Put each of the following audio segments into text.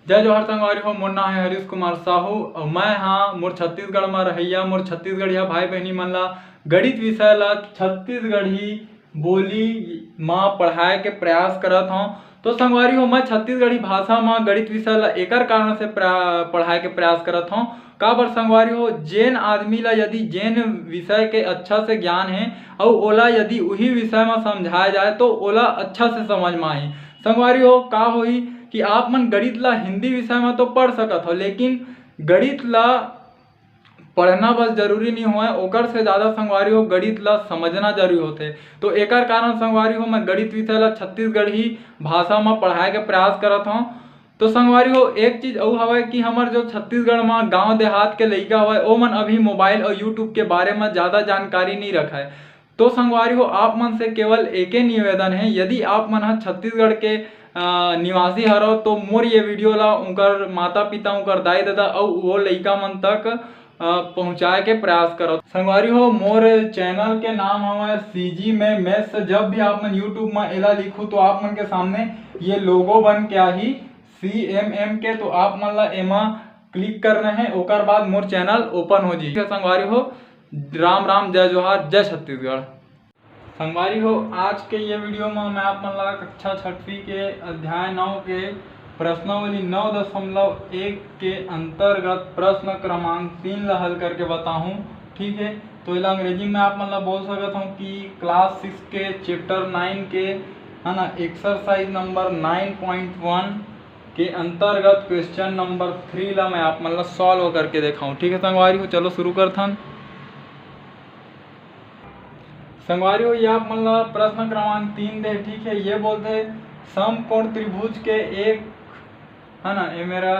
जय जोहर संगवारी हो। मोर नाम है हरीश कुमार साहू और मैं हाँ मोर छत्तीसगढ़ में रहिया मोर छत्तीसगढ़िया भाई बहनी मन ला गणित विषय ला छत्तीसगढ़ी बोली माँ पढ़ाए के प्रयास करत हूँ। तो संगवारी हो मैं छत्तीसगढ़ी भाषा में गणित विषय ला एकर कारण से पढ़ाए के प्रयास करत हूँ। का बर संगवारी हो जेन आदमी ला यदि जेन विषय के अच्छा से ज्ञान है और ओला यदि वही विषय में समझाया जाए तो ओला अच्छा से समझ में आही। संगवारी हो का होई कि आप मन गणित ला हिंदी विषय में तो पढ़ सकत हो, लेकिन गणित ला पढ़ना बस जरूरी नहीं हुआ ओकर से ज़्यादा संगवारी हो गणित ला समझना जरूरी होते। तो एकर कारण संगवारी हो मैं गणित विषय ला छत्तीसगढ़ी भाषा में पढ़ाए के प्रयास करत हूँ। तो संगवारी हो एक चीज और हवा कि हमार जो छत्तीसगढ़ में गांव देहात के लइका हवा ओ मन अभी मोबाइल और यूट्यूब के बारे में ज़्यादा जानकारी नहीं रखा है। तो संगवारी हो आप मन से केवल एक ही निवेदन है, यदि आप मन छत्तीसगढ़ के निवासी हरो तो मोर ये वीडियो ला उनकर माता पिता उनकर दाई दादा और वो लइका मन तक पहुँचाए के प्रयास करो। संगवारी हो मोर चैनल के नाम हमारे सीजी में मैथ्स। जब भी आप मन यूट्यूब में एला लिखू तो आप मन के सामने ये लोगो बन के आही CMM के, तो आप मन ला एमा क्लिक करना है ओकर बाद मोर चैनल ओपन हो जी। संगवारी हो राम राम जय जोहार जय छत्तीसगढ़। संगवारी हो आज के ये वीडियो में मैं आप मन ला कक्षा 6वीं के अध्याय 9 के प्रश्नावली 9.1 के अंतर्गत प्रश्न क्रमांक 3 ला हल करके बताऊं। ठीक है, तो इला अंग्रेजी में आप मन ला बोल सकता हूँ कि क्लास 6 के चैप्टर 9 के है ना एक्सरसाइज नंबर 9.1 के अंतर्गत क्वेश्चन नंबर 3 ला मैं आप मन ला सॉल्व करके दिखाऊं। ठीक है संगवारी हो, चलो शुरू करथन। संगवारी हो ये आप मन ला प्रश्न क्रमांक 3 दे। ठीक है, ये बोलते समकोण त्रिभुज के एक है ना ये मेरा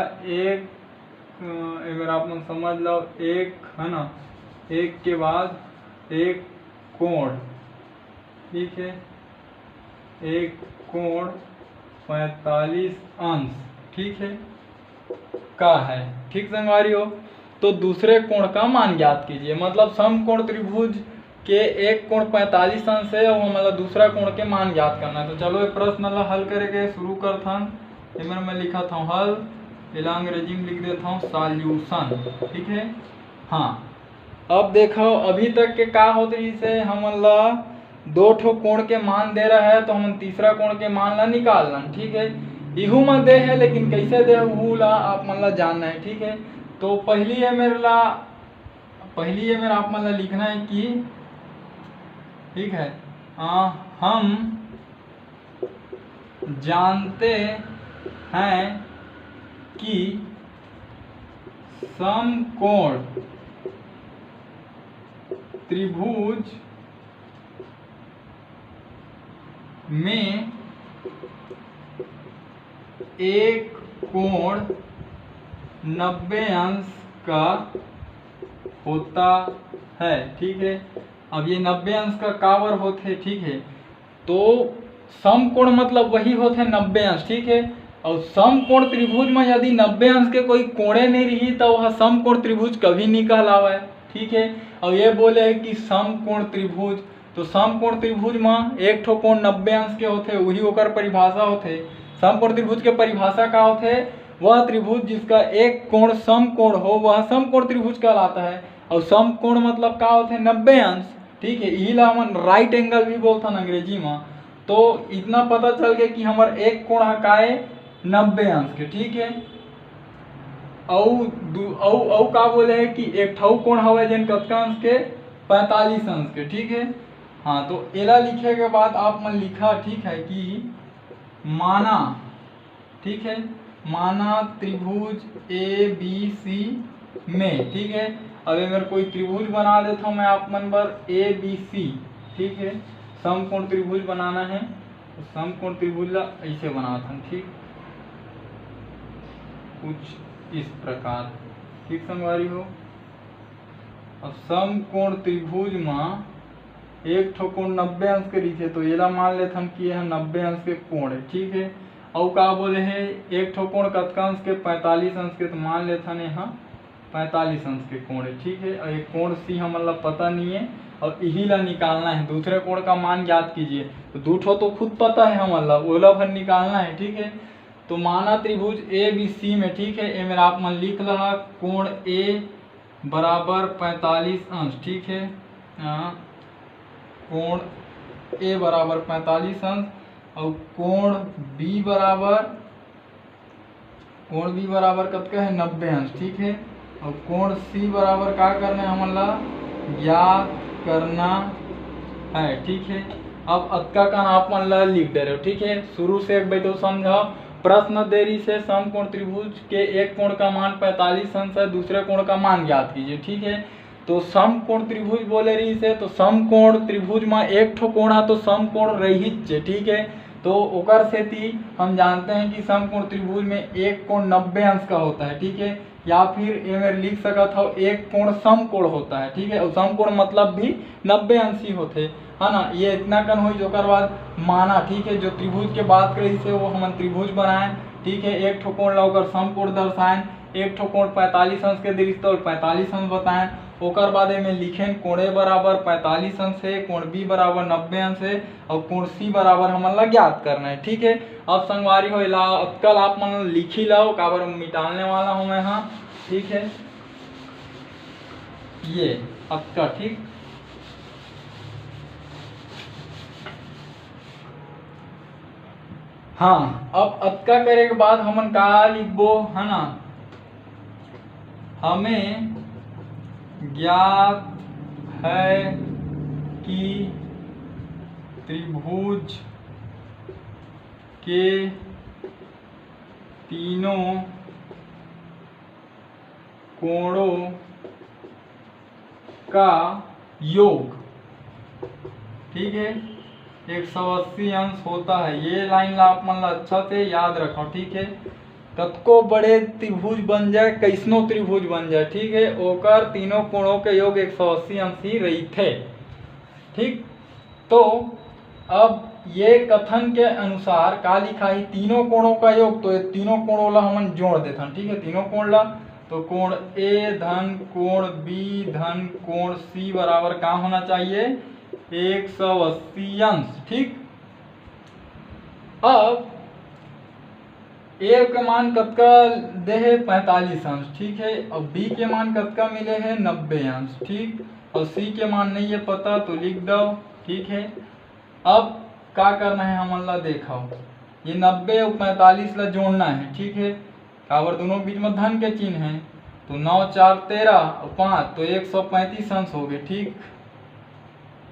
आप मन समझ लो एक है ना एक के बाद एक कोण। ठीक है, एक कोण 45 अंश ठीक है का है। ठीक संगवारी हो, तो दूसरे कोण का मान ज्ञात कीजिए। मतलब समकोण त्रिभुज के एक कोण 45 अंश है और हमारा दूसरा कोण के मान ज्ञात करना है। तो चलो ये प्रश्न ला हल करके शुरू करथन। इमर मैं लिखा था हल, इला अंग्रेजी में लिख देता हूँ सॉल्यूशन। ठीक है, हाँ अब देखो अभी तक के का होते इसे हम ला दो ठो कोण के मान दे रहा है तो हम तीसरा कोण के मान ला निकालना। ठीक है, इहू में दे है लेकिन कैसे दे वो ला आप मन ला जानना है। ठीक है, तो पहली है मेरा आप मन ला लिखना है कि ठीक है हम जानते हैं कि समकोण त्रिभुज में एक कोण 90 अंश का होता है। ठीक है, अब ये 90 अंश का कावर होते। ठीक है, तो समकोण मतलब वही होते 90 अंश। ठीक है, और समकोण त्रिभुज में यदि 90 अंश के कोई कोणे नहीं रही तो वह समकोण त्रिभुज कभी नहीं कहलावे। ठीक है, और ये बोले है कि समकोण त्रिभुज, तो समकोण त्रिभुज में एक ठो कोण 90 अंश के होते वही ओकर परिभाषा होते। समकोण त्रिभुज के परिभाषा का होते वह त्रिभुज जिसका एक कोण समकोण हो वह समकोण त्रिभुज कहलाता है। और समकोण मतलब का होते 90 अंश। ठीक है, यही ला हम राइट एंगल भी बोलते हैं अंग्रेजी में। तो इतना पता चल गया कि हमार एक कोण हकाए 90 अंश के। ठीक है, औ का बोले है कि एक ठो कोण हवे जन कतका अंश के 45 अंश के। ठीक है, हाँ तो एला लिखे के बाद आप मन लिखा ठीक है कि माना। ठीक है, माना त्रिभुज ABC में। ठीक है, अब अगर कोई त्रिभुज बना देता हूँ मैं आप मन पर ABC। ठीक है, समकोण त्रिभुज बनाना है तो समकोण त्रिभुज ला ऐसे बनाता हूँ। ठीक, कुछ इस प्रकार। ठीक संगवारी हो, अब समकोण त्रिभुज में एक ठो कोण 90 अंश के रही तो एला मान लेते हम कि यह 90 अंश के कोण है। ठीक है, और का बोले है एक ठो कोण कतका अंश के 45 अंश के, तो मान लेते हैं यहाँ 45 अंश के कोण है। ठीक है, और एक कोण C हम मतलब पता नहीं है और यही ला निकालना है। दूसरे कोण का मान ज्ञात कीजिए, तो दो ठो तो खुद पता है हम मतलब ओला भर निकालना है। ठीक है, तो माना त्रिभुज ए बी सी में, ठीक है, ए मेरा आप मन लिख रहा कोण ए बराबर 45 अंश, ठीक है, कोण ए बराबर 45 अंश और कोण बी बराबर कतका है 90 अंश, ठीक है, और कोण सी बराबर क्या करना है हमन ला ज्ञात करना है, ठीक है। अब अतका का आप मन ला लिख दे रहे हो, ठीक है, शुरू से एक बैठो समझाओ। प्रश्न दे रही से समकोण त्रिभुज के एक कोण का मान 45 अंश है, दूसरे कोण का मान ज्ञात कीजिए, ठीक है। तो समकोण त्रिभुज बोले रही से तो समकोण त्रिभुज में एक ठो कोण है तो समकोण रहित, ठीक है। तो ओकर सेती हम जानते हैं कि समकोण त्रिभुज में एक कोण 90 अंश का होता है, ठीक है, या फिर ये में लिख सकत हो एक कोण समकोण होता है, ठीक है, और समकोण मतलब भी 90 अंश ही होते है ना। ये इतना कन हुई जो बाद माना, ठीक है, जो त्रिभुज के बात करी से वो हम त्रिभुज बनाए, ठीक है, एक ठो कोण ला समकोण दर्शाएं, एक ठो कोण 45 अंश के दृष्टि तो 45 अंश बताएं, ओकर बाद में लिखें कोण ए बराबर 45 अंश है, कोण बी बराबर 90 अंश है और कोण सी बराबर हमन ला ज्ञात करना है, ठीक है। अब संगवारी हो ला कल आप मन लिखी लाओ काबर मिटाने वाला हूँ मैं, हाँ, ठीक है, ये अक्का, ठीक। हाँ, अब अतका करे के बाद हमन का लिखबो है ना, हमें ज्ञात है कि त्रिभुज के तीनों कोणों का योग, ठीक है, 180 अंश होता है। ये लाइन ला आप मन ला अच्छा से याद रखो, ठीक है। कतको बड़े त्रिभुज बन जाए, कैसनो त्रिभुज बन जाए, ठीक है, ओकर तीनों कोणों के योग 180 अंश ही रही थे, ठीक। तो अब ये कथन के अनुसार का लिखा है तीनों कोणों का योग, तो ये तीनों कोणों ला हम जोड़ देते हैं, ठीक है, तीनों कोण ला। तो कोण ए धन कोण बी धन कोण सी बराबर क्या होना चाहिए 180 अंश, ठीक। अब ए के मान कतका दे है 45 अंश, ठीक है, और बी के मान कतका मिले है 90 अंश, ठीक, और सी के मान नहीं है पता तो लिख दो, ठीक है। अब क्या करना है हमन ला देखो, ये 90 और 45 ला जोड़ना है, ठीक है, काबर दोनों बीच में धन के चिन्ह है, तो 9 4 13 और 5 तो 135 अंश हो गए, ठीक,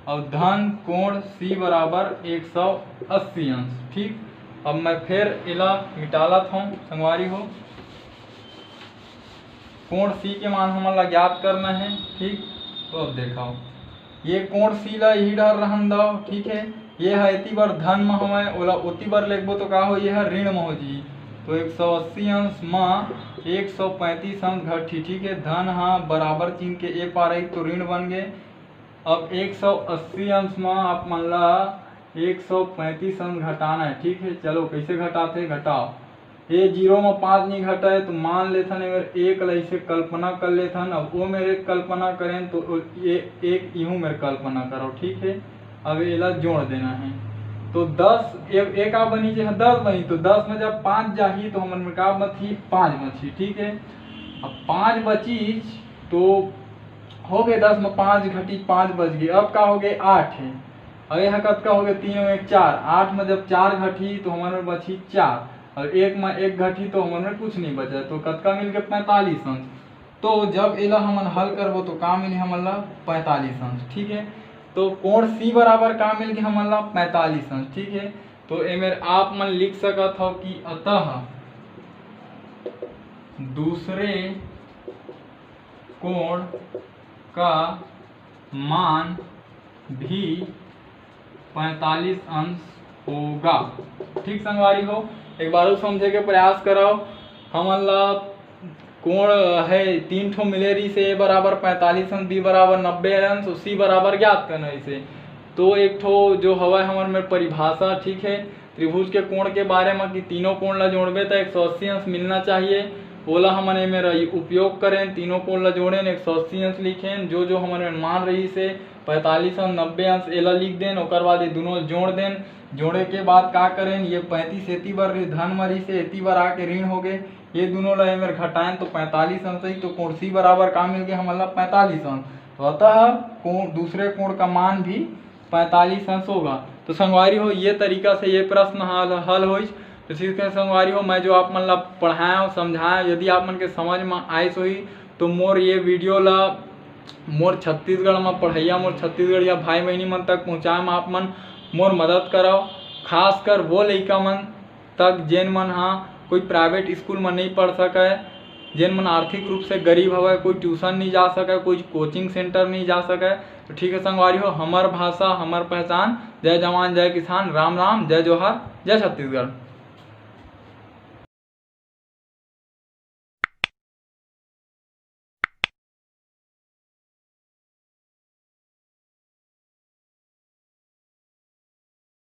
और धन कोण सी बराबर 180 अंश, ठीक। अब मैं फिर इला मिटालत हूँ संगवारी हो, कोण सी के मान हमन ला ज्ञात करना है, ठीक। तो अब देखो ये कोण सी ला यही डर रहन दो, ठीक है, ये है इति बार धन में हमें ओला उति बार लिखबो तो का हो ये है ऋण में हो जी, तो 180 अंश में 135 अंश घटी, ठीक है, धन हाँ बराबर चिन्ह के ए पार आई तो ऋण बन गए। अब 180 अंश में आप मान ला 135 अंश घटाना है, ठीक है, चलो कैसे घटाते घटाओ, ये 0 में 5 नहीं घटा है तो मान लेथन अगर एक ऐसे कल्पना कर लेथन, अब वो मेरे कल्पना करें तो ये एक यूं मेरे कल्पना करो, ठीक है। अब एला जोड़ देना है तो 10 एक आ बनी जो 10 बनी, तो 10 में जब 5 जाही तो हमन में का बची 5 बची, ठीक है। अब 5 बची तो हो गए 10 में 5 घटी 5 बच गए, अब का हो गए 8 है, अब यह कतका हो गया 3 में 1 4, 8 में जब 4 घटी तो हमारे में बची 4 और 1 में 1 घटी तो हमारे में कुछ नहीं बचा, तो कतका मिल गया 45 अंश। तो जब एला हमन हल करबो तो का मिली हमन ला 45 अंश, ठीक है। तो कोण सी बराबर का मिल गया हमन ला 45 अंश, ठीक है। तो ए मेरे आप मन लिख सकत हो कि अतः दूसरे कोण का मान भी 45 अंश होगा, ठीक संगवारी हो। एक बार समझे के प्रयास करो, हमन ला कोण है 3 ठो मिले रही से ए बराबर 45 अंश, बी बराबर 90 अंश, सी बराबर ज्ञात करना इसे। तो एक ठो जो हवा हमारे में परिभाषा, ठीक है, त्रिभुज के कोण के बारे में कि तीनों कोण ला जोड़बे तो 180 अंश मिलना चाहिए। ओला हमन एमे उपयोग करें, तीनों कोण ला जोड़ें, 180 अंश लिखें, जो जो हमन मान रही से 45 अंश 90 अंश एला लिख दें। ओकर बाद ये दोनों जोड़ दें। जोड़े के बाद का करें, ये 35 एती बार धन मरी से एती बार आके ऋण हो गए, ये दोनों ला एमेर घटाएं तो 45 अंश ही, तो कोण सी बराबर का मिल गया हमन ला 45 अंश। तो अतः कोण दूसरे कोण का मान भी 45 अंश होगा। तो संगवारी हो ये तरीका से ये प्रश्न हल हो। तो ठीक है संगवारी हो, मैं जो आप मन ला पढ़ाया और समझाया, यदि आप मन के समझ में आए सोही तो मोर ये वीडियो ला मोर छत्तीसगढ़ में पढ़ैया मोर छत्तीसगढ़िया भाई बहनी मन तक पहुँचाए में आप मन मोर मदद कराओ। खासकर वो लइका मन तक जेन मन हाँ कोई प्राइवेट स्कूल में नहीं पढ़ सके, जेन मन आर्थिक रूप से गरीब हवे, कोई ट्यूशन नहीं जा सके, कोई कोचिंग सेंटर नहीं जा सके। तो ठीक है संगवारी हो, हमर भाषा हमर पहचान। जय जवान जय किसान, राम राम, जय जोहार, जय छत्तीसगढ़।